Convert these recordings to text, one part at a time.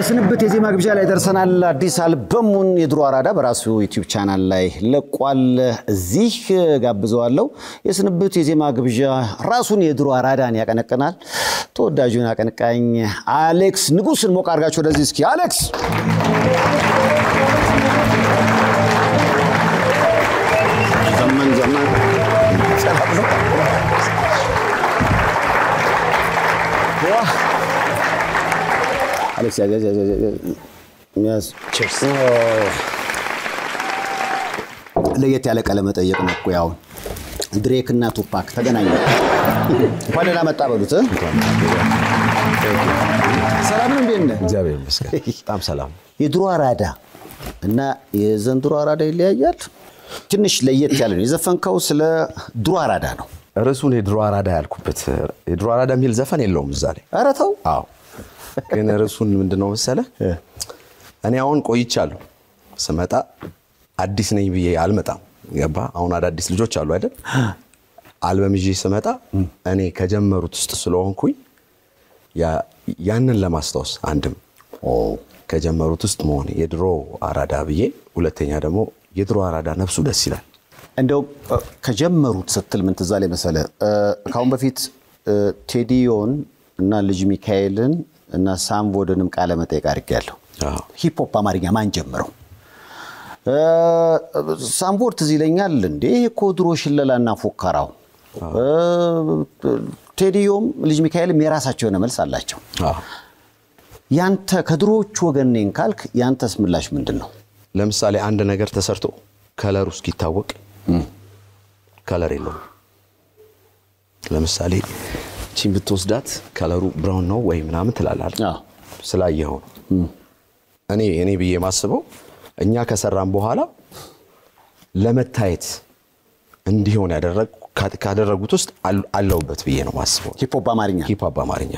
የስንብት የዜማ ግብዣ ላይ ደርሰናል አዲስ አልበሙን የድሮ አራዳ በራሱ ዩቲዩብ ቻናል ላይ ለቋል እዚህ ጋብዘዋለሁ የስንብት የዜማ ግብዣ ራሱን የድሮ አራዳን ያቀነቀናል ተወዳጁን አቀንቃኝ አሌክስ ንጉስን ሞቅ አርጋችሁ ወደዚህ እስኪ አሌክስ ዘመን Alex, yes, cheers. ለየት ያለ ቀለም ጠየቅ ነው እኮ ያው ድሬክ እና ቱፓክ ተገናኙ ወደላ መጣ በሉት ሰላም ነው እንዴ እግዚአብሔር ይመስገን በጣም ሰላም የድሮ አራዳ እና የዘንድሮ አራዳ ይለያያል ትንሽ ለየት ያለ ነው የዘፈንከው ስለ ድሮ አራዳ ነው ርዕሱን የድሮ አራዳ ያልኩበት የድሮ አራዳ የሚል ዘፈን የለውም እዛ ላይ ኧረ ተው አዎ ግን ርዕሱን ምንድነው መሰለህ እኔ አሁን ቆይቻለሁ ስመጣ አዲስ ነኝ ብዬ አልመጣም ገባ አሁን አዳዲስ ልጆች አሉ አይደል አልበም ይዤ ስመጣ እኔ ከጀመሩት ውስጥ ስለሆንኩኝ ያንን ለማስተዋወስ አንድም ከጀመሩት ውስጥ መሆን የድሮ አራዳ ብዬ ሁለተኛ ደግሞ የድሮ አራዳ ነፍሱ ደስ ይላል እንደው ከጀመሩት ስትል ምን ተዛለ መሰለ ካሁን በፊት ቴዲዮን እና ልጅ ሚካኤልን እና ሳምቦድንም ቃለ መጠይቅ አድርጌያለሁ ሂፕ ሆፕ አማርኛ ማን ጀመረው ሳምቦድ ትዝይለኛል እንዴ እኮ ድሮ ሽለላና ፎካራው ቴዲዮም ልጅ ሚካኤልም የራሳቸው የሆነ መልስ አላቸው ያንተ ከድሮቹ ወገን ነኝ ካልክ ያንተስ ምላሽ ምንድነው ለምሳሌ አንድ ነገር ተሰርቶ ከለሩ እስኪታወቅ ከለር የለው ለምሳሌ ቺን ብትወስዳት ከለሩ ብራውን ነው ወይ ምናምን ትላላል ስላየው እኔ ብዬ ማስበው እኛ ከሰራን በኋላ ለመታየት እንዲሆን ካደረጉት ውስጥ አለውበት ብዬ ነው ማስበው ሂፕ ሆፕ አማርኛ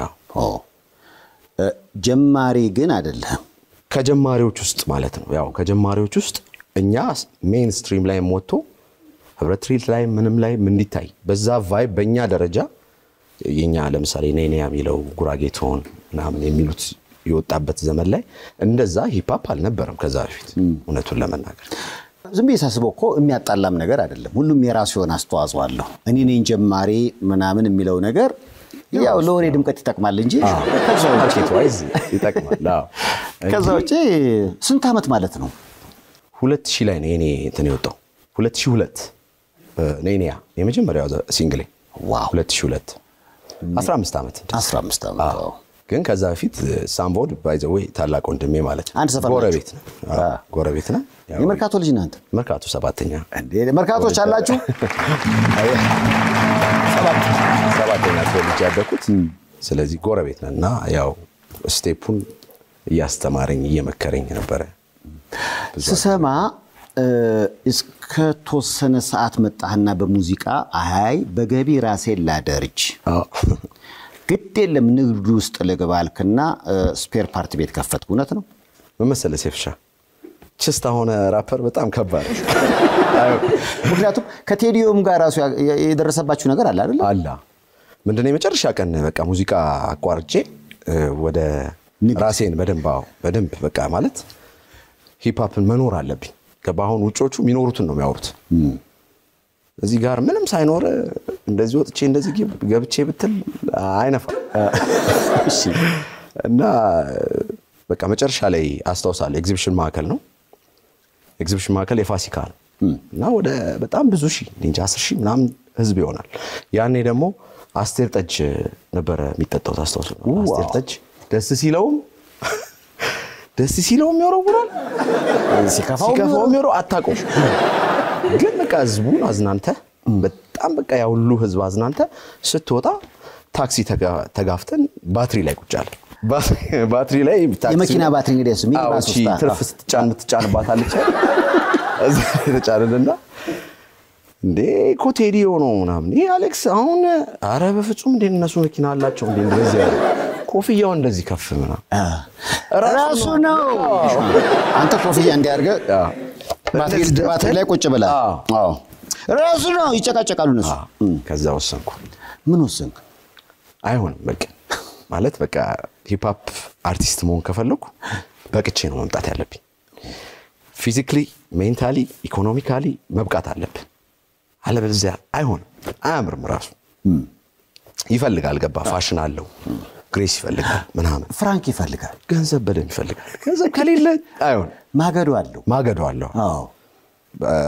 ጀማሪ ግን አይደለም ከጀማሪዎች ውስጥ ማለት ነው ያው ከጀማሪዎች ውስጥ እኛ ሜንስትሪም ላይ ሞቶ ህብረትሪት ላይ ምንም ላይ ምን እንዲታይ በዛ ቫይብ በእኛ ደረጃ የኛ ለምሳሌ ነኔ ያሚለው ጉራጌቶን ምናምን የሚሉት ይወጣበት ዘመን ላይ እንደዛ ሂፕ ሆፕ አልነበረም ከዛ በፊት እውነቱን ለመናገር ዝም ብዬ እኮ የሚያጣላም ነገር አይደለም ሁሉም የራሱ የሆነ አስተዋጽኦ አለው እኔ ነኝ ጀማሪ ምናምን የሚለው ነገር ያው ለወሬ ድምቀት ይጠቅማል እንጂ ከዛው ማርኬት ዋይዝ ይጠቅማል አዎ ከዛው ስንት አመት ማለት ነው 2000 ላይ ነው እኔ እንትን የወጣው 2002 ነኔያ የመጀመሪያው ሲንግል ዋው 2002 15 አመት አዎ ግን ከዛ በፊት ሳምቦድ ባይ ዘ ዌይ ታላቅ ወንድሜ ማለት አንድ ሰፈር ጎረቤት ነው የመርካቶ ልጅ ነህ አንተ መርካቶ 7ኛ እንዴ መርካቶች አላችሁ 7ኛ ልጅ ያደኩት ስለዚህ ጎረቤት ነውና ያው ስቴፑን ያስተማረኝ እየመከረኝ ነበር ስሰማ እስከተወሰነ ሰዓት መጣህና በሙዚቃ አይ በገቢ ራሴን ላደርጅ ግድ የለም ንግድ ውስጥ ለገባልክና ስፔር ፓርት ቤት ከፈትኩ እውነት ነው መመሰለ ሴፍሻ ችስታ ሆነ ራፐር በጣም ከባድ ምክንያቱም ከቴዲዮም ጋር ራሱ የደረሰባችሁ ነገር አለ አይደል አላ ምንድነው የመጨረሻ ቀን በቃ ሙዚቃ አቋርጬ ወደ ራሴን በደንብ በቃ ማለት ሂፕ ሆፕን መኖር አለብኝ ከባሁን ውጮቹ ሚኖሩትን ነው የሚያወሩት እዚህ ጋር ምንም ሳይኖር እንደዚህ ወጥቼ እንደዚህ ገብቼ ብትል አይነፋ እሺ እና በቃ መጨረሻ ላይ አስተዋውሳለሁ ኤግዚቢሽን ማዕከል ነው ኤግዚቢሽን ማዕከል የፋሲካ ነው እና ወደ በጣም ብዙ ሺህ እንጃ 10,000 ምናምን ህዝብ ይሆናል ያኔ ደግሞ አስቴር ጠጅ ነበር የሚጠጣው ታስተዋውሱ አስቴር ጠጅ ደስ ሲለውም ይወረውራል ሲከፋው ይወረው አታቆም ግን በቃ ህዝቡን አዝናንተ በጣም በቃ ያው ሁሉ ህዝብ አዝናንተ ስትወጣ ታክሲ ተጋፍተን ባትሪ ላይ ቁጫል ባትሪ ላይ ታክሲ የመኪና ባትሪ እንግዲህ እሱ ሚኒባስ ውስጥ ትርፍ ስትጫንባታለች እዛ ተጫነና እንዴ ኮቴዲዮ ነው ምናምን ይሄ አሌክስ አሁን አረ በፍጹም እንደ እነሱ መኪና አላቸው እንደ እንደዚህ ያለ ኮፍያው እንደዚህ ከፍ ምና ራሱ ነው አንተ ኮፍያ እንዲያርገ ባትሪ ላይ ቁጭ ብላ አዎ ራሱ ነው ይጨቃጨቃሉ እነሱ ከዛ ወሰንኩ ምን ወሰንክ አይሆንም በቃ ማለት በቃ ሂፕ ሆፕ አርቲስት መሆን ከፈለኩ በቅቼ ነው መምጣት ያለብኝ ፊዚካሊ ሜንታሊ ኢኮኖሚካሊ መብቃት አለብኝ አለበለዚያ አይሆንም አያምርም ራሱ ይፈልጋል ገባ ፋሽን አለው ግሬስ ይፈልጋል ምናምን ፍራንክ ይፈልጋል ገንዘብ በደም ይፈልጋል ገንዘብ ከሌለ አይሆን ማገዶ አለው አዎ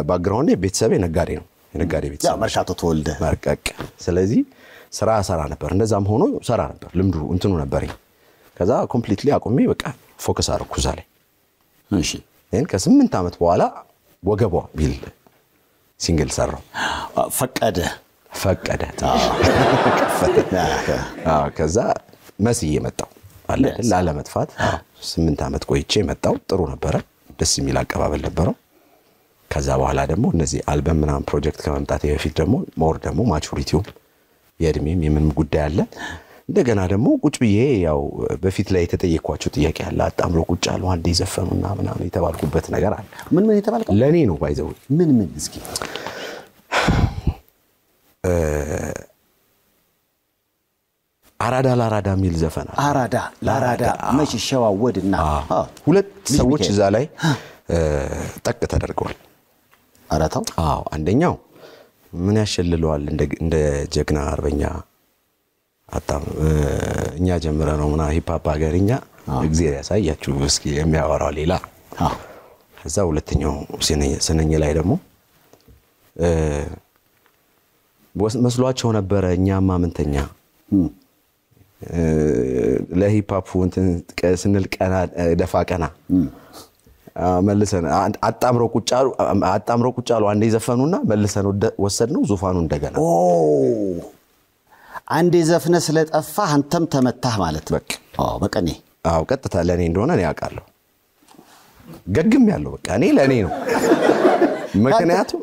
ባክግራውንድ ቤተሰቤ ነጋዴ ነው የነጋዴ ቤተሰብ ያ መርካቶ ተወልደ ማርቀቅ ስለዚህ ስራ ሰራ ነበር እንደዛም ሆኖ ሰራ ነበር ልምዱ እንትኑ ነበርኝ ከዛ ኮምፕሊትሊ አቆሜ በቃ ፎከስ አደረኩ እዛ ላይ እሺ ከ8 አመት በኋላ ወገቧ ቢል ሲንግል ሰራው ፈቀደ ከዛ መስዬ መጣው አለ ለአለመጥፋት 8 አመት ቆይቼ መጣው ጥሩ ነበረ ደስ የሚል አቀባበል ነበረው ከዛ በኋላ ደግሞ እነዚህ አልበም ምናምን ፕሮጀክት ከመምጣት በፊት ደግሞ ሞር ደግሞ ማቹሪቲው የእድሜም የምንም ጉዳይ አለ እንደገና ደግሞ ቁጭ ብዬ ያው በፊት ላይ የተጠየቅኳቸው ጥያቄ አለ አጣምሮ ቁጭ አሉ አንዴ ዘፈኑና ምናምን የተባልኩበት ነገር አለ ምን የተባልከው ለኔ ነው ባይዘው ምን እስኪ አራዳ ላራዳ ሚል ዘፈን አራዳ ላራዳ መች ሸዋወድና ሁለት ሰዎች እዛ ላይ ጠቅ ተደርገዋል አራታው አንደኛው ምን ያሸልለዋል እንደ ጀግና አርበኛ አጣም እኛ ጀምረ ነው ምና ሂፕ ሆፕ ሀገርኛ እግዚአብሔር ያሳያችሁ እስኪ የሚያወራው ሌላ ከዛ ሁለተኛው ስነኝ ላይ ደግሞ መስሏቸው ነበር እኛማ ምንተኛ ለሂፕ ሆፕ እንትን ስንል ቀና ደፋ ቀና መልሰን አጣምሮ ቁጫሉ አንዴ ዘፈኑና መልሰን ወሰድነው ዙፋኑ እንደገና አንዴ ዘፍነ ስለጠፋ አንተም ተመታህ ማለት በቃ በቀኔ ቀጥታ ለኔ እንደሆነ ነው ያውቃለሁ ገግም ያለው በቃ እኔ ለኔ ነው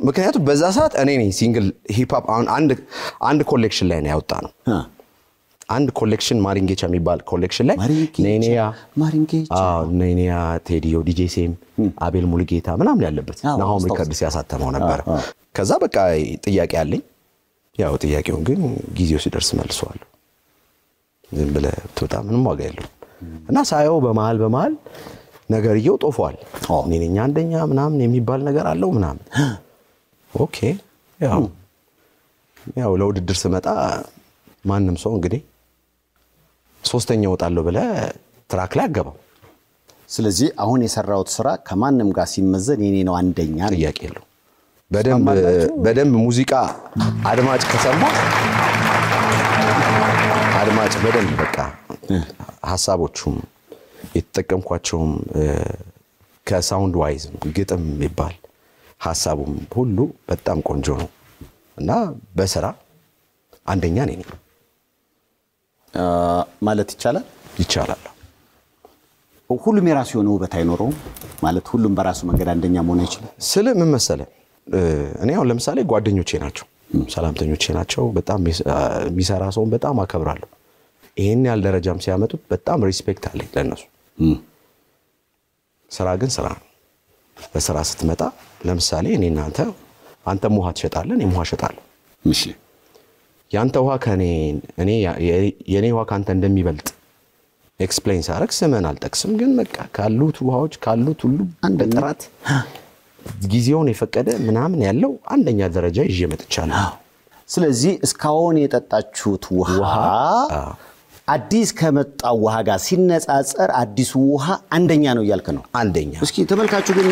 ምክንያቱ በዛ ሰዓት እኔ ነኝ ሲንግል ሂፕ ሆፕ አንድ ኮሌክሽን ላይ ነው ያወጣ ነው አንድ ኮሌክሽን ማሪንጌቻ የሚባል ኮሌክሽን ላይ ኔኒያ ቴዲዮ ዲጄ ሴም አቤል ሙሉጌታ ምናምን ያለበት ናሆም ሪከርድስ ያሳተመው ነበር ከዛ በቃ ጥያቄ አለኝ ያው ጥያቄውን ግን ጊዜው ሲደርስ መልሰዋለሁ ዝም ብለ ተውጣ ምንም ዋጋ የለውም እና ሳየው በመሃል ነገርየው ጦፏል ኔኒኛ አንደኛ ምናምን የሚባል ነገር አለው ምናምን ኦኬ ያው ለውድድር ስመጣ ማንንም ሰው እንግዲህ ሶስተኛ ወጣለው ብለ ትራክ ላይ አገባው ስለዚህ አሁን የሰራውት ስራ ከማንንም ጋር ሲመዘን የኔ ነው አንደኛ ጥያቄ የለው በደንብ ሙዚቃ አድማጭ ከሰማ አድማጭ በደንብ በቃ ሐሳቦቹም የተጠቀምኳቸውም ከሳውንድ ዋይዝ ግጥም ይባል ሐሳቡም ሁሉ በጣም ቆንጆ ነው እና በስራ አንደኛ ነኝ ማለት ይቻላል ሁሉም የራሱ የሆነ ውበት አይኖረው ማለት ሁሉም በራሱ መንገድ አንደኛ መሆን አይችልም ስለ ምን መሰለ እኔ አሁን ለምሳሌ ጓደኞቼ ናቸው ሰላምተኞቼ ናቸው በጣም የሚሰራ ሰው በጣም አከብራለሁ ይሄን ያል ደረጃም ሲያመጡት በጣም ሪስፔክት አለኝ ለነሱ ስራ ግን ስራ በስራ ስትመጣ ለምሳሌ እኔና አንተ ሙሃ ትሸጣለህ እኔ ሙሃ ሸጣለሁ እሺ ያንተ ውሃ ከኔ እኔ የኔ ውሃ ካንተ እንደሚበልጥ ኤክስፕሌን ሳረክ ስመን አልጠቅስም ግን በቃ ካሉት ውሃዎች ካሉት ሁሉ አንድ ጥራት ጊዜውን የፈቀደ ምናምን ያለው አንደኛ ደረጃ ይዤ መጥቻለሁ ስለዚህ እስካሁን የጠጣችሁት ውሃ አዲስ ከመጣው ውሃ ጋር ሲነጻጸር አዲሱ ውሃ አንደኛ ነው ያልከ ነው አንደኛ እስኪ ተመልካቹ ግን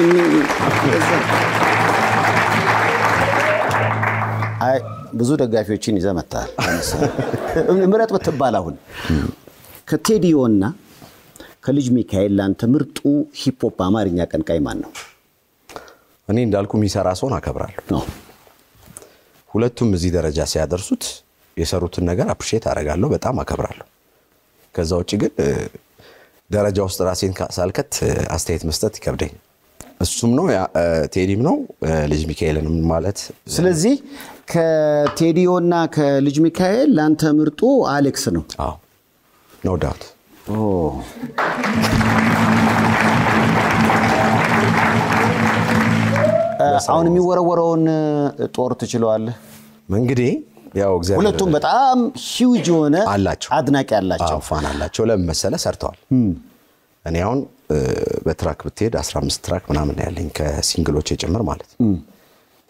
አይ ብዙ ደጋፊዎችን ይዘመታል ምረጥ በተባለ አሁን ከቴዲዮና ከልጅ ሚካኤል ላንተ ምርጡ ሂፕ ሆፕ አማርኛ ቀንቃይ ማን ነው እኔ እንዳልኩ የሚሰራ ሰውን አከብራለሁ ሁለቱም እዚህ ደረጃ ሲያደርሱት የሰሩትን ነገር አፕሪሺየት አደርጋለሁ በጣም አከብራለሁ ከዛው እጪ ግን ደረጃ ውስጥ ራሴን ሳልከት አስተያየት መስጠት ይከብደኝ እሱም ነው ቴዲም ነው ልጅ ሚካኤልንም ማለት ስለዚህ ከቴዲዮና ከልጅ ሚካኤል ላንተ ምርጡ አሌክስ ነው አዎ ኖ ዳውት አሁን የሚወረወረውን ጦር ትችለዋለህ እንግዲህ ያው እግዚአብሔር ሁለቱም በጣም ሂውጅ ሆነ አላቸው አድናቂ ያላቸው ፋን አላቸው ለምን መሰለ ሰርተዋል እኔ አሁን በትራክ ብትሄድ 15 ትራክ ምናምን ያለኝ ከሲንግሎች ጭምር ማለት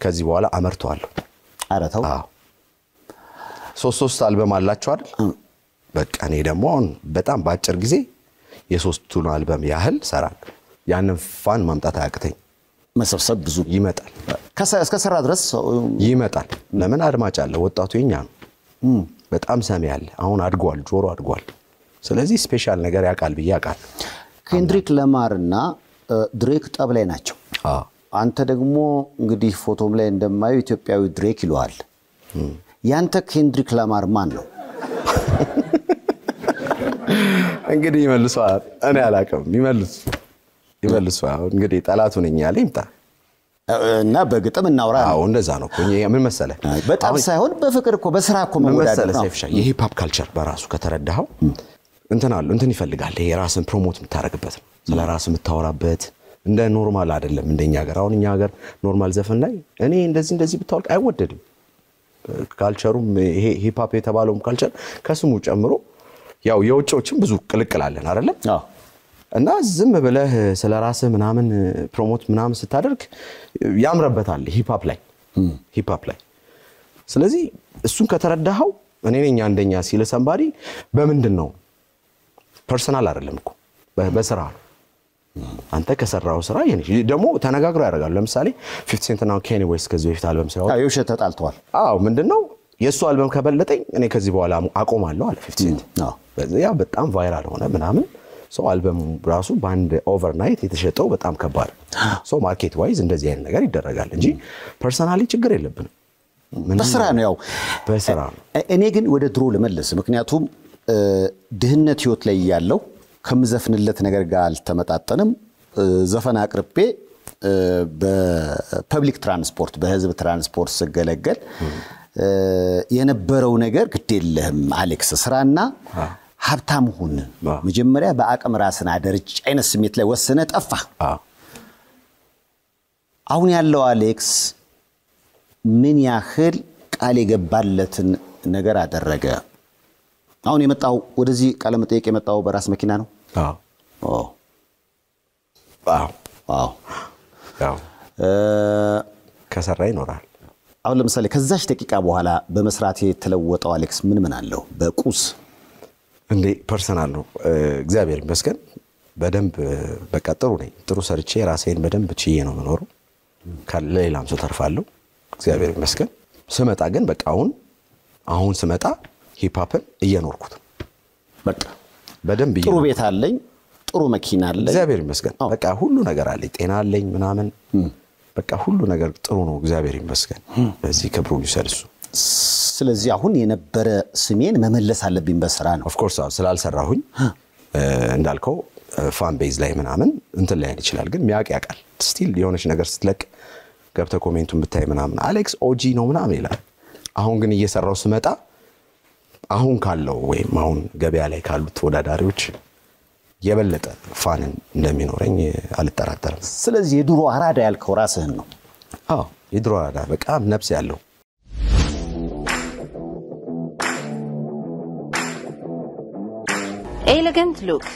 ከዚህ በኋላ አመርተዋለሁ አረታው አዎ 3 አልበም አላችሁ አይደል በቃ እኔ ደግሞ አሁን በጣም ባጭር ጊዜ የ3ቱን አልበም ያህል ሰራል ያንን ፋን ማምጣት አያቅተኝ መሰብሰብ ብዙ ይመጣል እስከ ሰራ ድረስ ይመጣል ለምን አድማጭ አለ ወጣቱ የኛ ነው በጣም ሰሚ ያለ አሁን አድጓል ጆሮ አድጓል ስለዚህ ስፔሻል ነገር ያቃል ብዬ ያቃል ኬንድሪክ ለማርና ድሬክ ጠብ ላይ ናቸው አንተ ደግሞ እንግዲህ ፎቶም ላይ እንደማዩ ኢትዮጵያዊ ድሬክ ይሏል ያንተ ኬንድሪክ ለማር ማን ነው እንግዲህ ይመልሷል እኔ አላቀም ይመልሱ እንግዲህ ጠላቱ ነኝ ያለ ይምጣ እና በግጥም እናውራ አዎ እንደዛ ነው እኮ ምን መሰለ በጣም ሳይሆን በፍቅር እኮ በስራ እኮ መወዳደር ነው ሰይፍሻ የሂፕ ሆፕ ካልቸር በራሱ ከተረዳው እንትን ይፈልጋል ይሄ ራስን ፕሮሞት የምታረግበት ነው ስለ ራስ የምታወራበት እንደ ኖርማል አይደለም እንደኛ ሀገር አሁን እኛ ሀገር ኖርማል ዘፈን ላይ እኔ እንደዚህ ብታወቅ አይወደድም ካልቸሩም ይሄ ሂፕ ሆፕ የተባለውም ካልቸር ከስሙ ጨምሮ ያው የውጮችም ብዙ ቅልቅላለን አይደለ አዎ እና ዝም ብለህ ስለ ራስ ምናምን ፕሮሞት ምናምን ስታደርግ ያምረበታል ሂፕ ሆፕ ላይ ስለዚህ እሱን ከተረዳኸው እኔ ነኝ አንደኛ ሲል ሰምባዲ በምንድነው ፐርሰናል አይደለም እኮ በስራ አንተ ከሰራው ስራ የኔ ደሞ ተነጋግሮ ያደርጋሉ ለምሳሌ 50 ሴንት እና ኬኒ ዌስት ከዚህ በፊት አልበም ሲያወጣ አዎ የውሸት ተጣልተዋል አዎ ምንድነው የሱ አልበም ከበለጠኝ እኔ ከዚህ በኋላ አቆማለሁ አለ 50 ሴንት አዎ ያ በጣም ቫይራል ሆነ ምናምን ሶ አልበም ራሱ ባንድ ኦቨርናይት የተሸጠው በጣም ከባድ ሶ ማርኬት ዋይዝ እንደዚህ አይነት ነገር ይደረጋል እንጂ ፐርሰናሊ ችግር የለብንም በስራ ነው ያው በስራ እኔ ግን ወደ ድሮ ለመለስ ምክንያቱም ድህነት ህይወት ላይ ያለው ከምዘፍንለት ነገር ጋር አልተመጣጠንም ዘፈን አቅርቤ በፐብሊክ ትራንስፖርት በህዝብ ትራንስፖርት ስገለገል የነበረው ነገር ግዴለህም አሌክስ ስራና ሀብታም ሁን መጀመሪያ በአቅም ራስን አደርጅ አይነት ስሜት ላይ ወሰነ ጠፋ አሁን ያለው አሌክስ ምን ያህል ቃል የገባለትን ነገር አደረገ አሁን የመጣው ወደዚህ ቃለ መጠየቅ የመጣው በራስ መኪና ነው አዎ ከሰራ ይኖራል አሁን ለምሳሌ ከዛች ደቂቃ በኋላ በመስራት የተለወጠው አሌክስ ምን አለው በቁስ እንዴ ፐርሰናል ነው እግዚአብሔር ይመስገን በደንብ በቃ ጥሩ ሰርቼ ራሴን በደንብ ችዬ ነው መኖረው ከሌላም ሰው ተርፋለሁ እግዚአብሔር ይመስገን ስመጣ ግን በቃ አሁን ስመጣ ሂፕ ሆፕን እየኖርኩት በቃ በደንብ ጥሩ ቤት አለኝ ጥሩ መኪና አለኝ እግዚአብሔር ይመስገን በቃ ሁሉ ነገር አለኝ ጤና አለኝ ምናምን በቃ ሁሉ ነገር ጥሩ ነው እግዚአብሔር ይመስገን በዚህ ክብሩን ይሰልሱ ስለዚህ አሁን የነበረ ስሜን መመለስ አለብኝ በስራ ነው ኦፍ ኮርስ ስላልሰራሁኝ እንዳልከው ፋን ቤዝ ላይ ምናምን እንትን ላይ ይችላል ግን ያቃል ስቲል የሆነች ነገር ስትለቅ ገብተ ኮሜንቱን ብታይ ምናምን አሌክስ ኦጂ ነው ምናምን ይላል አሁን ግን እየሰራው ስመጣ አሁን ካለው ወይም አሁን ገበያ ላይ ካሉት ተወዳዳሪዎች የበለጠ ፋን እንደሚኖረኝ አልጠራጠርም ስለዚህ የድሮ አራዳ ያልከው ራስህን ነው አዎ የድሮ አራዳ በቃ ነፍስ ያለው Elegant look.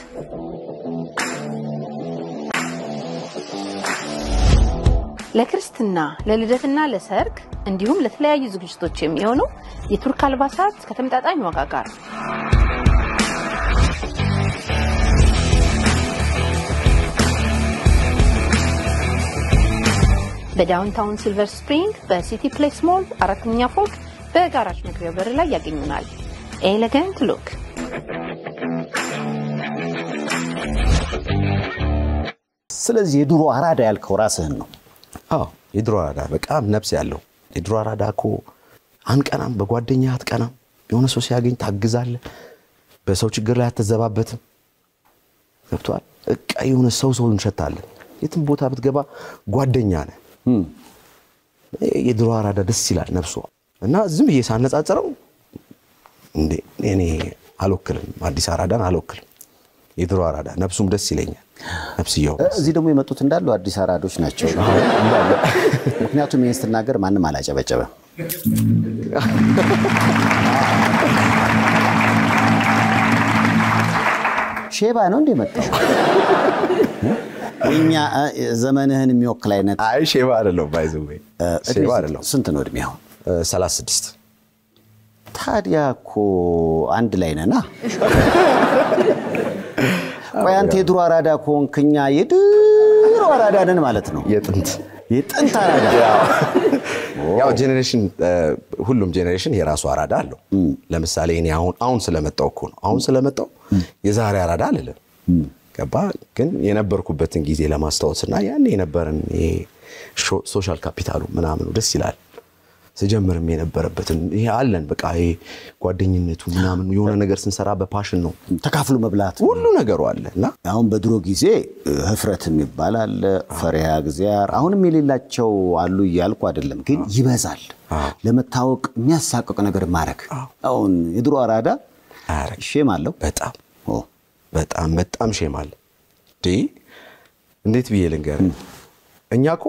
ለክርስትና ለልደትና ለሰርግ እንዲሁም ለተለያዩ ዝግጅቶች የሚሆኑ የቱርክ አልባሳት ከተመጣጣኝ ዋጋ ጋር በዳውንታውን ሲልቨር ስፕሪንግ በሲቲ ፕሌስ ሞል 4ኛ ፎቅ በጋራጅ መግቢያ በር ላይ ያገኙናል ኤሌጋንት ሉክ ስለዚህ የድሮ አራዳ ያልከው ራስህን ነው አዎ የድሮ አራዳ በቃ ነፍስ ያለው የድሮ አራዳ እኮ አንቀናም በጓደኛ አትቀናም የሆነ ሰው ሲያገኝ ታግዛለህ በሰው ችግር ላይ አትዘባበትም ገብቷል በቃ የሆነ ሰው እንሸታለን የትም ቦታ ብትገባ ጓደኛ ነህ የድሮ አራዳ ደስ ይላል ነፍሱ እና ዝም እየሳነጻጸረው እንዴ እኔ አልወክልም አዲስ አራዳን አልወክልም የድሮ አራዳ ነፍሱም ደስ ይለኛል ነፍስየው እዚህ ደግሞ የመጡት እንዳሉ አዲስ አራዶች ናቸው ምክንያቱም የስተናገር ማንንም አላጨበጨበ ሼባ ነው እንደ መጣው እኛ ዘመንህን የሚወክል አይነት አይ ሼባ አይደለም ባይዘው ሼባ አይደለም ስንት ነው እድሜው 36 ታዲያ እኮ አንድ ላይ ነና ቆይ አንተ የድሮ አራዳ ኮንክኛ የድሮ አራዳ ነን ማለት ነው የጥንት አራዳ ያው ጄነሬሽን ሁሉም ጄነሬሽን የራሱ አራዳ አለው ለምሳሌ እኔ አሁን ስለመጣው እኮ ነው አሁን ስለመጣው የዛሬ አራዳ አይደለም ገባ ግን የነበርኩበትን ጊዜ ለማስተዋወስና ያኔ የነበረን ሶሻል ካፒታሉ ምናምን ደስ ይላል ሲጀምርም የነበረበትን ይሄ አለን በቃ ይሄ ጓደኝነቱ ምናምን የሆነ ነገር ስንሰራ በፓሽን ነው ተካፍሉ መብላት ሁሉ ነገሩ አለና አሁን በድሮ ጊዜ ህፍረትም ይባላል ፈሪሃ እግዚአብሔር አሁንም የሌላቸው አሉ ይያልኩ አይደለም ግን ይበዛል ለመታወቅ የሚያሳቀቅ ነገር ማረክ አሁን የድሮ አራዳ ሼም አለው በጣም ሼም አለ እንዴት ብዬ ልንገር እኛኮ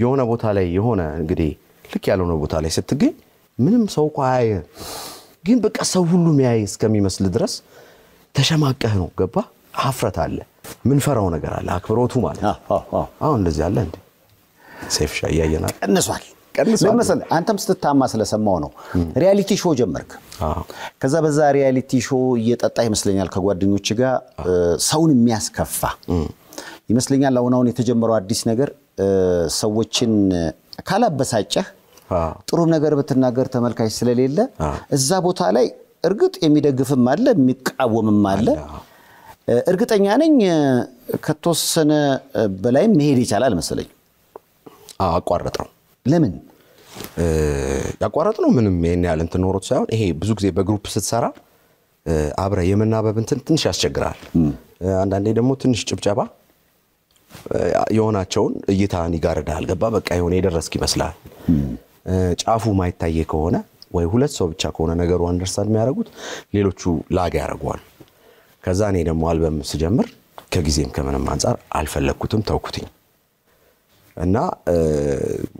የሆነ ቦታ ላይ የሆነ እንግዲህ ልክ ያለው ነው ቦታ ላይ ስትገኝ ምንም ሰው ቆይ ግን በቃ ሰው ሁሉ የሚያይ እስከሚመስል ድረስ ተሸማቀህ ነው ገባ አፍረት አለ ምን ፈራው ነገር አለ አክብሮቱ ማለት አሁን እንደዚህ አለ እንዴ ሴፍሻ ያያየና ቀንሷል ለምሳሌ አንተም ስትታማ ስለሰማው ነው ሪያሊቲ ሾው ጀመርክ ከዛ በዛ ሪያሊቲ ሾው እየጠጣ ይመስለኛል ከጓደኞች ጋር ሰውን የሚያስከፋ ይመስለኛል አሁን የተጀመረው አዲስ ነገር ሰዎችን ካላበሳጨህ ጥሩ ነገር በተናገር ተመልካች ስለሌለ እዛ ቦታ ላይ እርግጥ የሚደግፍም አለ የሚቃወምም አለ እርግጠኛ ነኝ ከተወሰነ በላይ መሄድ ይቻላል መሰለኝ አቋረጠው ለምን ያቋረጠው ምንም የኔ ያለ እንትን ኖሮት ሳይሆን ይሄ ብዙ ጊዜ በግሩፕ ስትሰራ አብረ የመናበብ እንትን ትንሽ ያስቸግራል አንዳንዴ ደግሞ ትንሽ ጭብጨባ የሆናቸውን እይታን ይጋርዳል ገባ በቃ የሆነ የደረስክ ይመስላል ጫፉ ማይታየ ከሆነ ወይ ሁለት ሰው ብቻ ከሆነ ነገሩ አንደርስታንድ የሚያደርጉት ሌሎቹ ላጋ ያደርጓል ከዛ እኔ ደግሞ አልበም ስጀምር ከጊዜም ከመንም አንፃር አልፈለኩትም ተውኩትኝ እና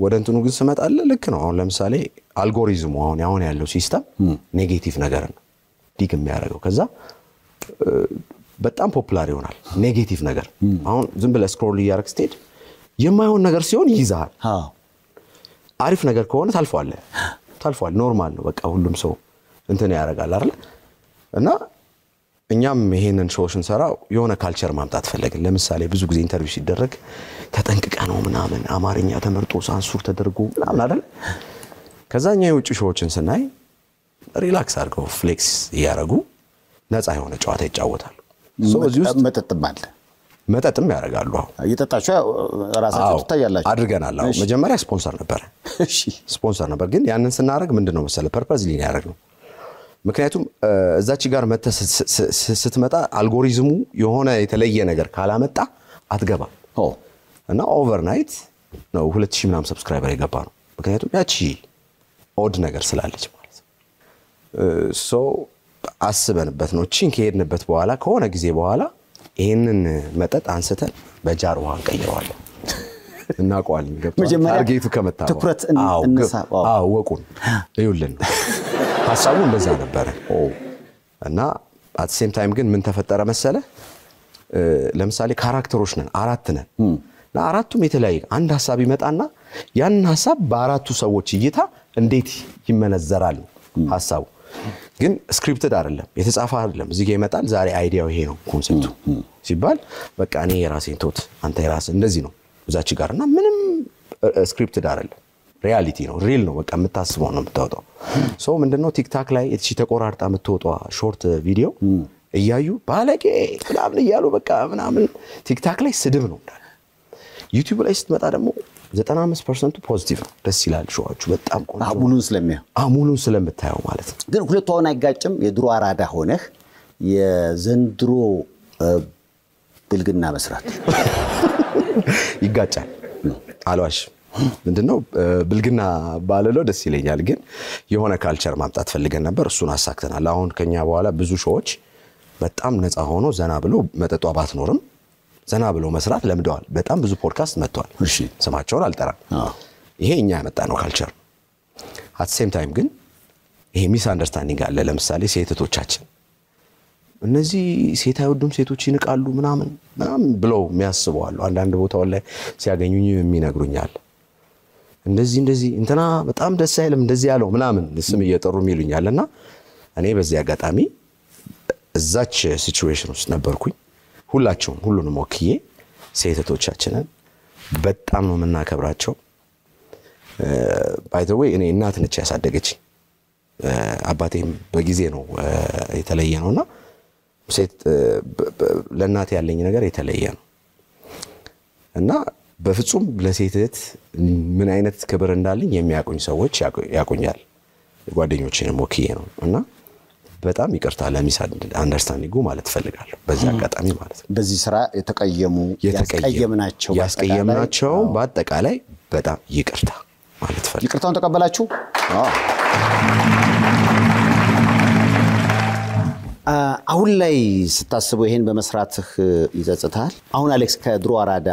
ወደ እንትኑ ግን ስመጣለ ልክ ነው አሁን ለምሳሌ አልጎሪዝሙ አሁን ያለው ሲስተም ኔጌቲቭ ነገር ነው ዲግ የሚያደርገው ከዛ በጣም ፖፑላር ይሆናል ኔጌቲቭ ነገር አሁን ዝም ብለ ስክሮል ያርክ ስቴድ የማይሆን ነገር ሲሆን ይዛል አሪፍ ነገር ከሆነ ታልፏል ኖርማል ነው በቃ ሁሉም ሰው እንትን ያደርጋል አይደል እና እኛም ይሄንን ሾውሽን ሰራው የሆነ ካልቸር ማምጣት ፈለግን ለምሳሌ ብዙ ጊዜ ኢንተርቪው ሲደረግ ተጠንቅቀ ነው ምናምን አማርኛ ተመርጦ ሳንሱር ተደርጎ ምናምን አይደል ከዛኛ የውጭ ሾዎችን ስናይ ሪላክስ አድርገው ፍሌክስ ያረጉ ነፃ የሆነ ጨዋታ ይጫወታሉ ሶ እዚህ ውስጥ መጠጥም ያረጋሉ እየጠጣቸው ራሳቸው ተታያላችሁ አድርገናል መጀመሪያ ስፖንሰር ነበር እሺ ስፖንሰር ነበር ግን ያንን ስናረግ ምንድነው መሰለ ፐርፐዝሊ ያረጋው ምክንያቱም እዛች ጋር ስትመጣ አልጎሪዝሙ የሆነ የተለየ ነገር ካላመጣ አትገባ እና ኦቨርናይት ነው 2000 ምናምን ሰብስክራይበር የገባ ነው ምክንያቱም ያቺ ኦድ ነገር ስላለች ማለት ሶ አስበንበት ነው ቺን ከሄድንበት በኋላ ከሆነ ጊዜ በኋላ ይሄንን መጠጥ አንስተን በጃር ውሃ ቀይረዋለን እናቋል ታርጌቱ ከመጣ ትኩረት እንሳው ወቁን ይውልን ሐሳቡ እንደዛ ነበር እና at the same time ግን ምን ተፈጠረ መሰለ ለምሳሌ ካራክተሮች ነን አራት ነን ለአራቱም የተለያየ አንድ ሐሳብ ይመጣና ያን ሐሳብ በአራቱ ሰዎች እይታ እንዴት ይመነዘራል ሐሳቡ ግን ስክሪፕትድ አይደለም የተጻፈ አይደለም እዚህ ጋር ይመጣል ዛሬ አይዲያው ይሄ ነው ኮንሰፕቱ ሲባል በቃ እኔ የራሴን ቶት አንተ የራስህ እንደዚህ ነው እዛች ጋርና ምንም ስክሪፕትድ አይደለም ሪያሊቲ ነው ሪል ነው በቃ የምታስበው ነው የምታወጣው ሶ ምንድነው ቲክታክ ላይ እቺ ተቆራርጣ የምትወጣው ሾርት ቪዲዮ እያዩ ባለቄ ምናምን እያሉ በቃ ምናምን ቲክታክ ላይ ስድብ ነው ዩቲዩብ ላይ ስትመጣ ደግሞ 95% ፖዚቲቭ ነው ደስ ይላል ሾዋቹ በጣም ቆንጆ ሙሉን ስለምታየው ማለት ነው ግን ሁለቱ አሁን አይጋጭም የድሮ አራዳ ሆነህ የዘንድሮ ብልግና መስራት ይጋጫል አልዋሽ ምንድነው ብልግና ባለለው ደስ ይለኛል ግን የሆነ ካልቸር ማምጣት ፈልገን ነበር እሱን አሳክተናል አሁን ከኛ በኋላ ብዙ ሾዎች በጣም ነፃ ሆኖ ዘና ብሎ መጠጧ ባትኖርም ዘና ብሎ መስራት ለምደዋል በጣም ብዙ ፖድካስት መጥቷል እሺ ስማቸውን አልጠራም ይሄ እኛ ያመጣ ነው ካልቸር at the same time ግን ይሄ ሚስ አንደርስታንዲንግ አለ ለምሳሌ ሴቶቻችን እነዚህ ሴት አይወዱም ሴቶች ይንቃሉ ምናምን ብለው የሚያስበዋሉ አንዳንድ ቦታው ላይ ሲያገኙኝ የሚነግሩኛል እንደዚህ እንትና በጣም ደስ አይልም እንደዚህ ያለው ምናምን ስም እየጠሩ የሚሉኛልና እኔ በዚህ አጋጣሚ እዛች ሲቹዌሽን ውስጥ ነበርኩኝ ሁሉንም ወክዬ ሴቶቻችንን በጣም ነው መናከብራቸው by the way እኔ እናት ነች ያሳደገች አባቴም በጊዜ ነው የተለየ ነውና ሴት ለእናት ያለኝ ነገር የተለየ ነው እና በፍጹም ለሴት ምን አይነት ክብር እንዳለኝ የሚያቆኝ ሰዎች ያቆኛል ጓደኞቼንም ወክዬ ነው እና በጣም ይቅርታ ለሚስ አንደርስታንዲንጉ ማለት ፈልጋለሁ በዚህ አጋጣሚ ማለት ነው በዚህ ስራ ያስቀየምናቸው በአጠቃላይ በጣም ይቅርታ ማለት ፈልጋለሁ ይቅርታውን ተቀበላችሁ አሁን ላይ ስታስበው ይሄን በመስራትህ ይዘጽታል አሁን አሌክስ ከድሮ አራዳ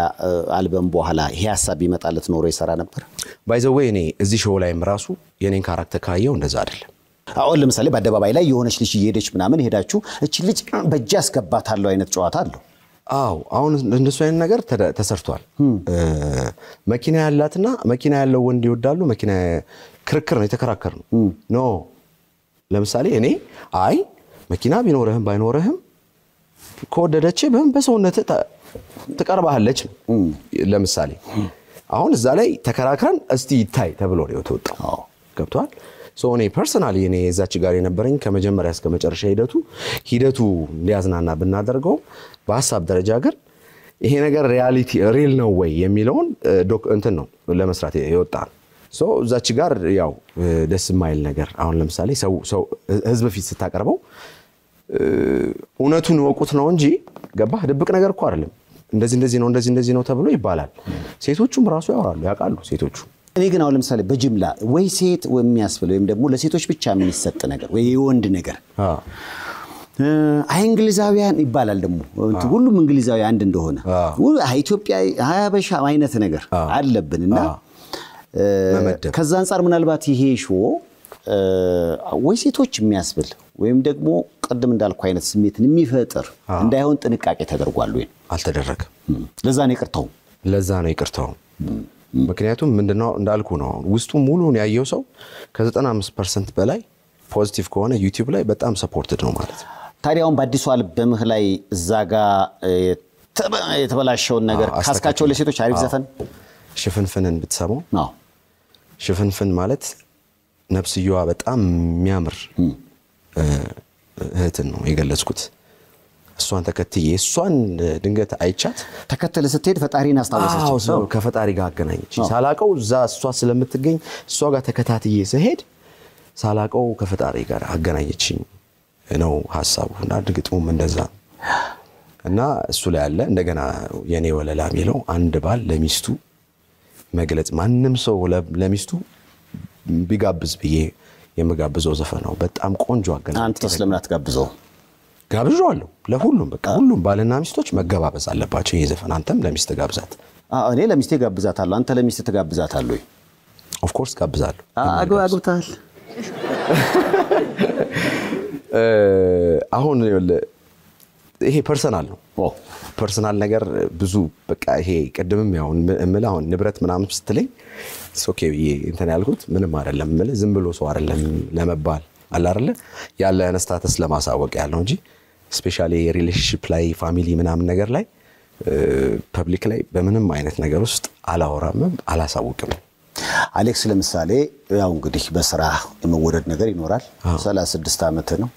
አልበም በኋላ ይሄ ሐሳብ ይመጣለት ኖሮ ይሰራ ነበር by the way እኔ እዚህ ሾው ላይም ራሱ የኔን ካራክተር ካየው እንደዛ አይደለም አሁን ለምሳሌ በአደባባይ ላይ የሆነች ልጅ እየሄደች ምናምን ሄዳችሁ እቺ ልጅ በእጅ ያስገባታለው አይነት ጨዋታ አለው አው አሁን እንደሱ አይነት ነገር ተሰርቷል መኪና ያላትና መኪና ያለው ወንድ ይወዳሉ መኪና ክርክር ነው የተከራከር ነው ኖ ለምሳሌ እኔ አይ መኪና ቢኖርህም ባይኖርህም ኮወደደች በሰውነት ተቀርባለች ለምሳሌ አሁን እዛ ላይ ተከራክረን እስቲ ይታይ ተብሎ ነው የተወጣው ገብቷል ሶ እኔ ፐርሰናሊ እኔ እዛች ጋር የነበረኝ ከመጀመሪያ እስከ መጨረሻ ሂደቱ እንዲያዝናና ብናደርገው በሐሳብ ደረጃ ግን ይሄ ነገር ሪል ነው ወይ የሚለውን እንትን ነው ለመስራት የወጣው ሶ እዛች ጋር ያው ደስ የማይል ነገር አሁን ለምሳሌ ሰው ህዝብ ፊት ስታቀርበው እውነቱን ወቁት ነው እንጂ ገባህ ድብቅ ነገር እኮ አይደለም እንደዚህ ነው ተብሎ ይባላል ሴቶቹም ራሱ ያውቃሉ ሴቶቹ እኔ ግን አሁን ለምሳሌ በጅምላ ወይ ሴት የሚያስፈልው ወይም ደግሞ ለሴቶች ብቻ የሚሰጥ ነገር ወይ የወንድ ነገር እንግሊዛውያን ይባላል ደግሞ ሁሉም እንግሊዛዊ አንድ እንደሆነ ኢትዮጵያ ሀበሻ አይነት ነገር አለብንና ከዛ አንፃር ምናልባት ይሄ ሾው ወይ ሴቶች የሚያስብል ወይም ደግሞ ቀደም እንዳልኩ አይነት ስሜትን የሚፈጥር እንዳይሆን ጥንቃቄ ተደርጓል ወይ አልተደረገም ለዛ ነው ይቅርታው ምክንያቱም ምንድነው እንዳልኩ ነው ውስጡ ሙሉን ያየው ሰው ከ95% በላይ ፖዚቲቭ ከሆነ ዩቲዩብ ላይ በጣም ሰፖርትድ ነው ማለት ነው ታዲያውን በአዲሱ አልበምህ ላይ እዛጋ የተበላሸውን ነገር ካስካቸው ለሴቶች አሪፍ ዘፈን ሽፍንፍንን ብትሰማው ነው ሽፍንፍን ማለት ነፍስየዋ በጣም የሚያምር እህትን ነው የገለጽኩት እሷን ተከትዬ እሷን ድንገት አይቻት ተከተለ ስትሄድ ፈጣሪን አስተዋወሰች ከፈጣሪ ጋር አገናኘች ሳላቀው እዛ እሷ ስለምትገኝ እሷ ጋር ተከታትዬ ስሄድ ሳላቀው ከፈጣሪ ጋር አገናኘችኝ ነው ሐሳቡና ድግጥሙም እንደዛ እና እሱ ላይ ያለ እንደገና የኔ ወለላ የሚለው አንድ ባል ለሚስቱ መግለጽ ማንንም ሰው ለሚስቱ ቢጋብዝ ብዬ የምጋብዘው ዘፈን ነው በጣም ቆንጆ አገናኝ አንተስ ለምን አትጋብዘው ጋብዣለሁ ለሁሉም በቃ ሁሉም ባልና ሚስቶች መገባበዝ አለባቸው ይሄ ዘፈን አንተም ለሚስት ጋብዛት እኔ ለሚስቴ ጋብዛታለሁ አንተ ለሚስት ትጋብዛታለህ ወይ ኦፍ ኮርስ ጋብዛለሁ አግብታል አሁን ይሄ ፐርሰናል ነው ፐርሰናል ነገር ብዙ በቃ ይሄ ቀደምም ያው አሁን ንብረት ምናምን ስትለኝ ኦኬ እንትን ያልኩት ምንም አይደለም ዝም ብሎ ሰው አይደለም ለመባል አለ አይደለ ያለ ስታተስ ለማሳወቅ ያለው እንጂ ስፔሻሊ ሪሌሽንሺፕ ላይ ፋሚሊ ምናምን ነገር ላይ ፐብሊክ ላይ በምንም አይነት ነገር ውስጥ አላወራም አላሳውቅም አሌክስ ለምሳሌ ያው እንግዲህ በስራ የመወደድ ነገር ይኖራል 36 አመት ነው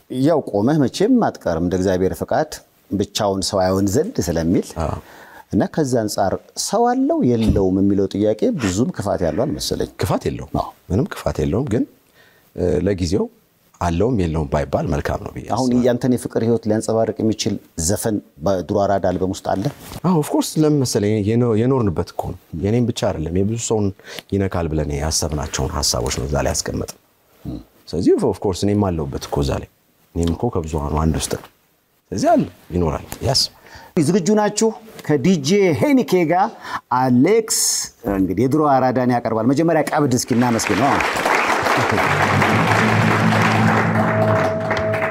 ያው ቆመህ መቼም አትቀርም እንደ እግዚአብሔር ፈቃድ ብቻውን ሰው አይሆን ዘንድ ስለሚል እና ከዛ አንፃር ሰው አለው የለውም የሚለው ጥያቄ ብዙም ክፋት ያለው አልመሰለኝ ክፋት የለውም ምንም ክፋት የለውም ግን ለጊዜው አለውም የለውም ባይባል መልካም ነው ብዬ አሁን ያንተን የፍቅር ህይወት ሊያንጸባርቅ የሚችል ዘፈን በድሮ አራዳ አልበም ውስጥ አለ ኦፍ ኮርስ ለምሳሌ የኖርንበት እኮ ነው የኔም ብቻ አይደለም የብዙ ሰውን ይነካል ብለን ያሰብናቸውን ሐሳቦች ነው ዛሬ ያስቀመጥ ስለዚህ ኦፍ ኮርስ እኔም አለውበት እኮ ዛሬ እኔም እኮ ከብዙሃኑ አንድ ውስጥ ነው ስለዚህ አለ ይኖራል ያስ ዝግጁ ናችሁ ከዲጄ ሄኒኬ ጋር አሌክስ እንግዲህ የድሮ አራዳን ያቀርባል መጀመሪያ ቀብድ እስኪ እናመስግነው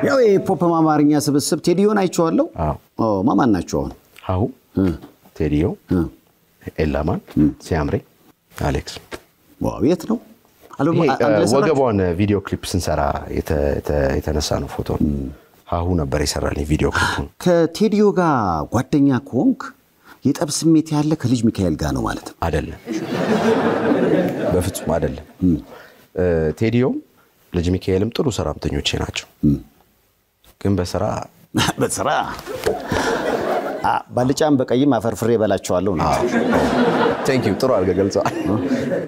ያው የፖፕ አማርኛ ስብስብ ቴዲዮን አይቼዋለሁ ማማን ናቸው አሁን ሀሁ ቴዲዮ ኤላማን ሲያምሬ አሌክስ ዋው የት ነው ወገቧን ቪዲዮ ክሊፕ ስንሰራ የተነሳ ነው ፎቶ ሀሁ ነበር የሰራልኝ ቪዲዮ ክሊፑን ከቴዲዮ ጋር ጓደኛ ኮንክ የጠብ ስሜት ያለ ከልጅ ሚካኤል ጋር ነው ማለት ነው አይደለም በፍጹም አይደለም ቴዲዮ ልጅ ሚካኤልም ጥሩ ሰራምተኞቼ ናቸው ግን በስራ ባልጫም በቀይም አፈርፍሬ በላቸዋለሁ ነው ቴንክ ዩ ጥሩ አድርገህ ገልጸዋል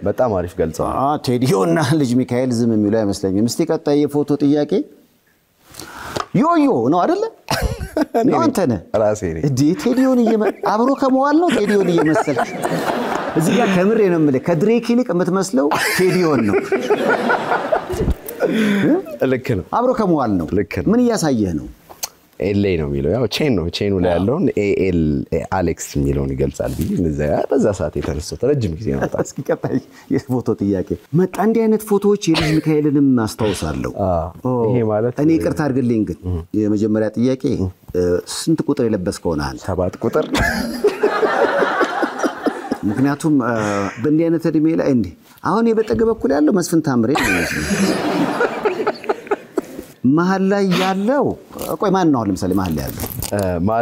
በጣም አሪፍ ገልጸዋል ቴዲዮና ልጅ ሚካኤል ዝም የሚሉ አይመስለኝም እስቲ ቀጣይ የፎቶ ጥያቄ ዮዮ ነው አይደለ ነው አንተ ነህ ራሴ ነኝ እንዴ ቴዲዮን አብሮ ከመዋል ነው ቴዲዮን እየመሰለ እዚህ ጋር ከምሬ ነው የምልህ ከድሬክ ይልቅ የምትመስለው ቴዲዮን ነው ልክ ነው አብሮ ከመዋል ነው ምን እያሳየህ ነው ኤልኤ ነው የሚለው ያው ቼኑ ላይ ያለውን ኤኤል አሌክስ የሚለውን ይገልጻል ቢል በዛ ሰዓት የተነሳው ረጅም ጊዜ ነው እስኪ ቀጣይ የፎቶ ጥያቄ መጣ እንዲህ አይነት ፎቶዎች የልጅ ሚካኤልንም አስተዋውሳለሁ ይሄ ማለት እኔ ይቅርታ አድርግልኝ ግን የመጀመሪያ ጥያቄ ስንት ቁጥር የለበስከው ነህ 7 ቁጥር ምክንያቱም በእንዲህ አይነት እድሜ ላይ እንዴ አሁን የበጠገ በኩል ያለው መስፍን ታምሬ ነው መሀል ላይ ያለው ቆይ ማን ነው ለምሳሌ መሀል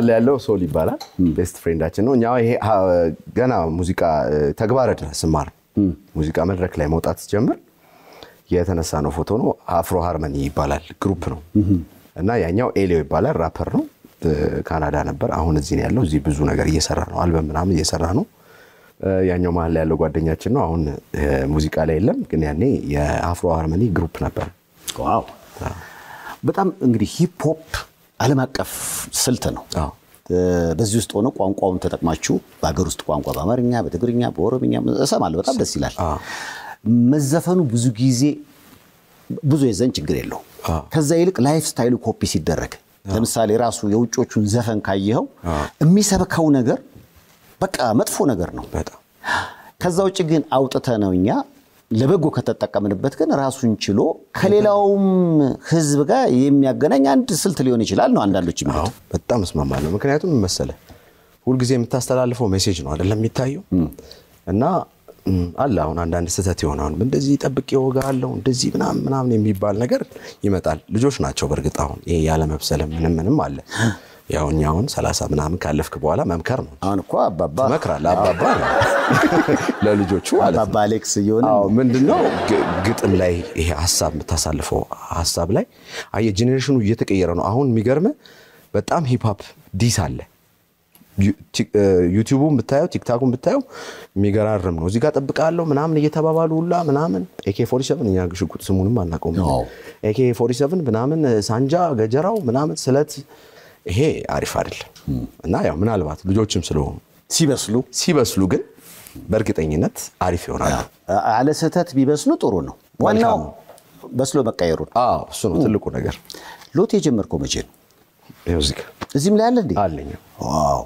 ላይ ያለው ሶል ይባላል ቤስት ፍሬንዳችን ነው እኛው ይሄ ገና ሙዚቃ ተግባረ ድረስ ማር ሙዚቃ መድረክ ላይ መውጣት ጀምር የተነሳ ነው ፎቶ ነው አፍሮ ሃርመኒ ይባላል ግሩፕ ነው እና ያኛው ኤሊዮ ይባላል ራፐር ነው ካናዳ ነበር አሁን እዚህ ነው ያለው እዚህ ብዙ ነገር እየሰራ ነው አልበም ምናምን እየሰራ ነው ያኛው መሀል ላይ ያለው ጓደኛችን ነው አሁን ሙዚቃ ላይ የለም ግን ያኔ የአፍሮ ሃርመኒ ግሩፕ ነበር ዋው በጣም እንግዲህ ሂፕ ሆፕ ዓለም አቀፍ ስልት ነው በዚህ ውስጥ ሆኖ ቋንቋውን ተጠቅማችሁ በአገር ውስጥ ቋንቋ በአማርኛ በትግርኛ በኦሮምኛ እሰማለሁ በጣም ደስ ይላል መዘፈኑ ብዙ ጊዜ ብዙ የዘን ችግር የለው ከዛ ይልቅ ላይፍ ስታይሉ ኮፒ ሲደረግ ለምሳሌ ራሱ የውጮቹን ዘፈን ካየኸው የሚሰበከው ነገር በቃ መጥፎ ነገር ነው በጣም ከዛ ውጭ ግን አውጥተ ነውኛ ለበጎ ከተጠቀምንበት ግን ራሱን ችሎ ከሌላውም ህዝብ ጋር የሚያገናኝ አንድ ስልት ሊሆን ይችላል ነው አንዳንዶች የሚሉት በጣም እስማማለሁ ምክንያቱም መሰለ ሁሉ ጊዜ የምታስተላልፈው ሜሴጅ ነው አይደለም የሚታየው እና አላ አሁን አንዳንድ ስህተት ይሆናል እንደዚህ ጠብቄ ወጋለሁ እንደዚህ ምናምን የሚባል ነገር ይመጣል ልጆች ናቸው በርግጥ አሁን ይሄ ያለ መብሰለ ምንም አለ ያውኛውን 30 ምናምን ካለፍክ በኋላ መምከር ነው አሁን እኮ አባባ መከራል አባባ ለልጆቹ አባባ አሌክስ ይሆነ ምንድነው ግጥም ላይ ይሄ ሐሳብ የምታሳልፈው ሐሳብ ላይ አየ ጄኔሬሽኑ እየተቀየረ ነው አሁን የሚገርም በጣም ሂፕ ሆፕ ዲስ አለ ዩቲዩብን ብታዩ ቲክቶክን ብታዩ የሚገራርም ነው እዚህ ጋር ጠብቃለሁ ምናምን እየተባባሉ ሁላ ምናምን AK47 እኛ ሽጉጥ ስሙንም አናውቀውም AK47 ምናምን ሳንጃ ገጀራው ምናምን ስለት ይሄ አሪፍ አይደለም እና ያው ምናልባት ልጆችም ስለሆኑ ሲበስሉ ግን በርግጠኝነት አሪፍ ይሆናል አለ ሰተት ቢበስሉ ጥሩ ነው ዋናው በስሎ መቀየሩ እሱ ነው ትልቁ ነገር ሎት የጀመርከው መቼ ነው ሙዚቃ እዚህም ላይ አለ እንዴ አለኝ ዋው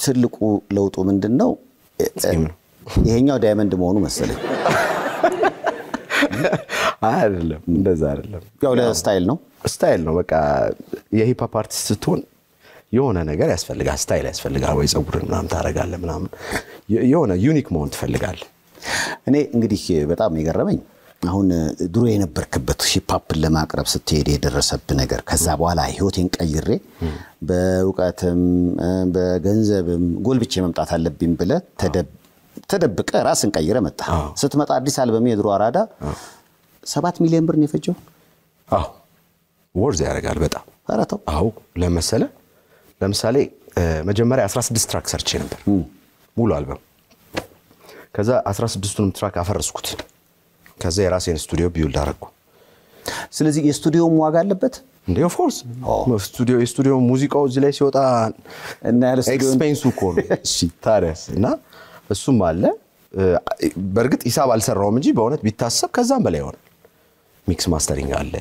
ትልቁ ለውጡ ምንድነው ይሄኛው ዳይመንድ መሆኑ መሰለኝ አይደለም እንደዛ አይደለም ያው ለስታይል ነው በቃ የሂፕ ሆፕ አርቲስት ስትሆን የሆነ ነገር ያስፈልጋል ስታይል ያስፈልጋል ወይ ጸጉርን ምናምን ታረጋለህ ምናምን የሆነ ዩኒክ መሆን ትፈልጋለህ እኔ እንግዲህ በጣም ይገርመኝ አሁን ድሮ የነበርክበት ሂፕ ሆፕን ለማቅረብ ስትሄድ የደረሰብህ ነገር ከዛ በኋላ ህይወቴን ቀይሬ በእውቀትም በገንዘብም ጎልብቼ መምጣት አለብኝ ብለህ ተደብቀ ራስን ቀይረ መጣ ስትመጣ አዲስ አልበም የድሮ አራዳ 7 ሚሊዮን ብር ነው የፈጀው ወርዝ ያረጋል በጣም አራታው ለምሳሌ መጀመሪያ 16 ትራክ ሰርቼ ነበር ሙሉ አልበም ከዛ 16ቱንም ትራክ አፈረስኩት ከዛ የራሴን ስቱዲዮ ቢውልድ አደረኩ ስለዚህ የስቱዲዮው ዋጋ አለበት እንዴ ኦፍ ኮርስ ስቱዲዮ ሙዚቃው እዚህ ላይ ሲወጣ እና ያለ ስቱዲዮ ኤክስፔንሱ ኮን እሺ ታዲያስ እና እሱም አለ በርግጥ ሂሳብ አልሰራውም እንጂ በእውነት ቢታሰብ ከዛም በላይ ይሆናል ሚክስ ማስተሪንግ አለ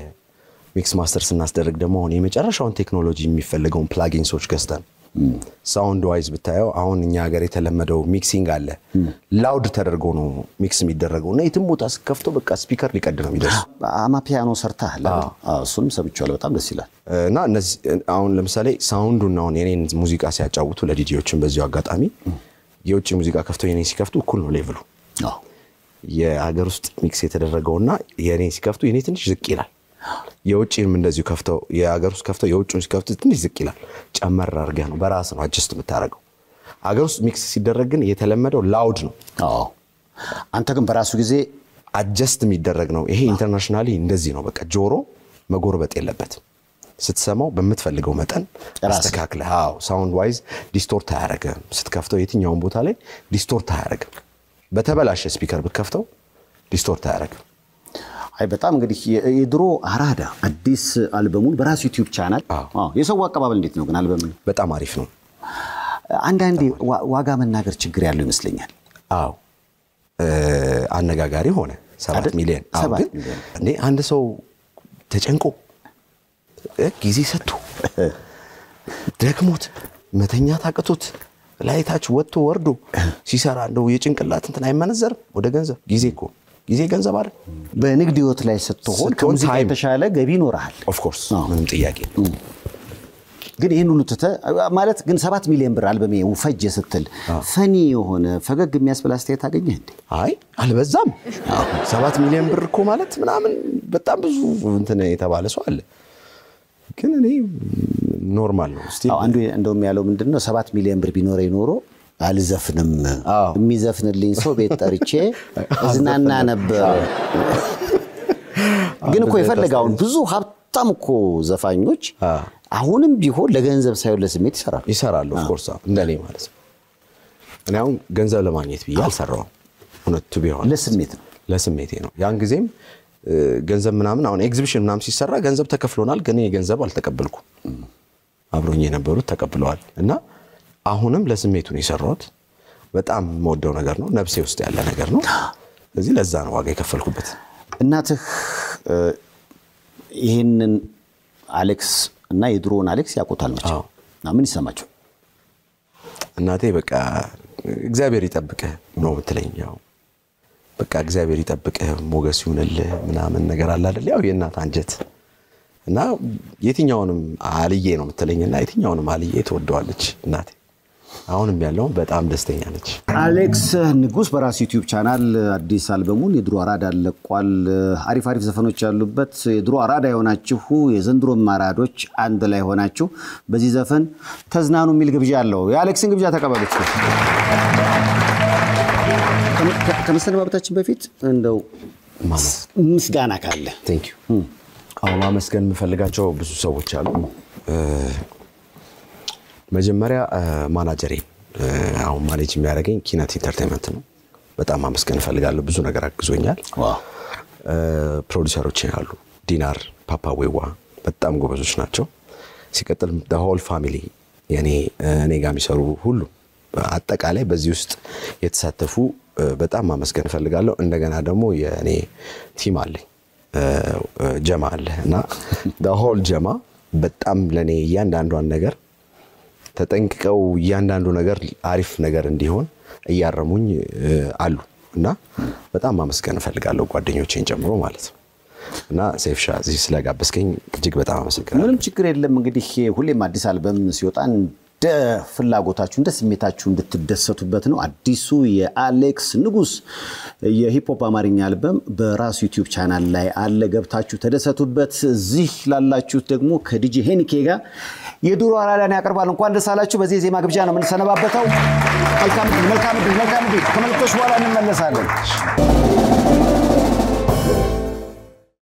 ሚክስ ማስተር ስናስደርግ ደግሞ አሁን የመጨረሻውን ቴክኖሎጂ የሚፈልገውን ፕላጊንሶች ገዝተን ሳውንድ ዋይዝ ብታየው አሁን እኛ ሀገር የተለመደው ሚክሲንግ አለ ላውድ ተደርጎ ነው ሚክስ የሚደረገውና የትም ቦታ ስከፍተው በቃ ስፒከር ሊቀድ ነው የሚደርስ ፒያኖ ሰርታል እሱንም ሰምቻለሁ በጣም ደስ ይላል እና እነዚህ አሁን ለምሳሌ ሳውንዱን ነው የኔን ሙዚቃ ሲያጫውቱ ለዲጂዎችን በዚሁ አጋጣሚ የውጭ ሙዚቃ ከፍተው የኔን ሲከፍቱ እኩል ነው ሌቭሉ የሀገር ውስጥ ሚክስ የተደረገውና የኔን ሲከፍቱ የኔ ትንሽ ዝቅ ይላል የውጭንም እንደዚሁ ከፍተው የሀገር ውስጥ ከፍተው የውጭውን ሲከፍቱ ትንሽ ዝቅ ይላል ጨመር አድርገህ ነው በራስ ነው አጀስት የምታደርገው ሀገር ውስጥ ሚክስ ሲደረግ ግን የተለመደው ላውድ ነው አንተ ግን በራሱ ጊዜ አጀስት የሚደረግ ነው ይሄ ኢንተርናሽናሊ እንደዚህ ነው በቃ ጆሮ መጎርበጥ የለበትም ስትሰማው በመትፈልገው መጠን አስተካክለህ ሳውንድ ዋይዝ ዲስቶርት አያረጋም ስትከፍተው የትኛውን ቦታ ላይ ዲስቶርት አያረጋም በተበላሸ ስፒከር ብትከፍተው ዲስቶርት አያረጋም አይ በጣም እንግዲህ የድሮ አራዳ አዲስ አልበሙን በራሱ ዩቲዩብ ቻናል የሰው አቀባበል እንዴት ነው ግን አልበሙን በጣም አሪፍ ነው አንዳንዴ ዋጋ መናገር ችግር ያለው ይመስለኛል አነጋጋሪ ሆነ 7 ሚሊዮን እንዴ አንድ ሰው ተጨንቆ ጊዜ ሰጥቶ ደክሞት መተኛ ታቅቶት ላይታች ወጥቶ ወርዶ ሲሰራ እንደው የጭንቅላት እንትን አይመነዘርም ወደ ገንዘብ ጊዜ ገንዘብ አይደል በንግድ ህይወት ላይ ስትሆን ከሙዚቃ የተሻለ ገቢ ይኖርሃል ኦፍ ኮርስ ምንም ጥያቄ ግን ይሄን ሁሉ ማለት ግን 7 ሚሊዮን ብር አልበሜ ወፈጀ ስትል ፈኒ የሆነ ፈገግ የሚያስበላ አስተያየት አገኘህ እንዴ አይ አልበዛም 7 ሚሊዮን ብር እኮ ማለት ምናምን በጣም ብዙ እንትን የተባለ ሰው አለ ግን እኔ ኖርማል ነው እስቲ አንዱ እንደውም ያለው ምንድነው 7 ሚሊዮን ብር ቢኖር ይኖሮ አልዘፍንም የሚዘፍንልኝ ሰው ቤት ጠርቼ እዝናና ነበር ግን እኮ የፈለጋውን ብዙ ሀብታም እኮ ዘፋኞች አሁንም ቢሆን ለገንዘብ ሳይሆን ለስሜት ይሰራሉ ኦፍ ኮርስ እንደኔ ማለት ነው እኔ አሁን ገንዘብ ለማግኘት ብዬ አልሰራውም እውነቱ ቢሆን ለስሜቴ ነው ያን ጊዜም ገንዘብ ምናምን አሁን ኤግዚቢሽን ምናምን ሲሰራ ገንዘብ ተከፍሎናል ግን የገንዘብ አልተቀበልኩም አብሮኝ የነበሩት ተቀብለዋል እና አሁንም ለስሜቱ ነው የሰራሁት በጣም የምወደው ነገር ነው ነፍሴ ውስጥ ያለ ነገር ነው ስለዚህ ለዛ ነው ዋጋ የከፈልኩበት እናትህ ይሄንን አሌክስ እና የድሮውን አሌክስ ያቆታል ማለት ነው ምን ይሰማቸው እናቴ በቃ እግዚአብሔር ይጠብቅህ ነው የምትለኝ ያው በቃ እግዚአብሔር ይጠብቅህ ሞገስ ይሁንልህ ምናምን ነገር አለ አይደል ያው የእናት አንጀት እና የትኛውንም አልዬ ነው የምትለኝና የትኛውንም አልዬ ትወደዋለች እናቴ አሁንም ያለው በጣም ደስተኛ ነች አሌክስ ንጉስ በራሱ ዩቲዩብ ቻናል አዲስ አልበሙን የድሮ አራዳ ለቋል አሪፍ ዘፈኖች ያሉበት የድሮ አራዳ የሆናችሁ የዘንድሮ ማራዶች አንድ ላይ ሆናችሁ በዚህ ዘፈን ተዝናኑ የሚል ግብዣ አለው የአሌክስን ግብዣ ተቀበሉት ከመሰናበታችን በፊት እንደው ምስጋና ካለ ቴንክ ዩ ማመስገን የምፈልጋቸው ብዙ ሰዎች አሉ መጀመሪያ ማናጀሬ አሁን ማኔጅ የሚያደርገኝ ኪነት ኢንተርቴይንመንት ነው በጣም ማመስገን እፈልጋለሁ ብዙ ነገር አግዞኛል ፕሮዲዩሰሮች ያሉ ዲናር ፓፓዌዋ በጣም ጎበዞች ናቸው ሲቀጥል the whole family እኔ ጋር የሚሰሩ ሁሉ አጠቃላይ በዚህ ውስጥ የተሳተፉ በጣም ማመስገን እፈልጋለሁ እንደገና ደግሞ የኔ ቲም አለ ጀማ አለ እና the whole ጀማ በጣም ለኔ እያንዳንዷን ነገር ተጠንቅቀው እያንዳንዱ ነገር አሪፍ ነገር እንዲሆን እያረሙኝ አሉ እና በጣም ማመስገን እፈልጋለሁ ጓደኞቼን ጨምሮ ማለት ነው እና ሴፍሻ እዚህ ስለጋበስከኝ እጅግ በጣም አመሰግናለሁ ምንም ችግር የለም እንግዲህ ሁሌም አዲስ አልበም ሲወጣ እንደ ፍላጎታችሁ እንደ ስሜታችሁ እንድትደሰቱበት ነው አዲሱ የአሌክስ ንጉስ የሂፕሆፕ አማርኛ አልበም በራሱ ዩቲዩብ ቻናል ላይ አለ ገብታችሁ ተደሰቱበት እዚህ ላላችሁት ደግሞ ከዲጂ ሄኒኬ ጋር የድሮ አራዳን ያቀርባል እንኳን ደስ አላችሁ በዚህ ዜማ ግብዣ ነው የምንሰነባበተው መልካም ከመልእክቶች በኋላ እንመለሳለን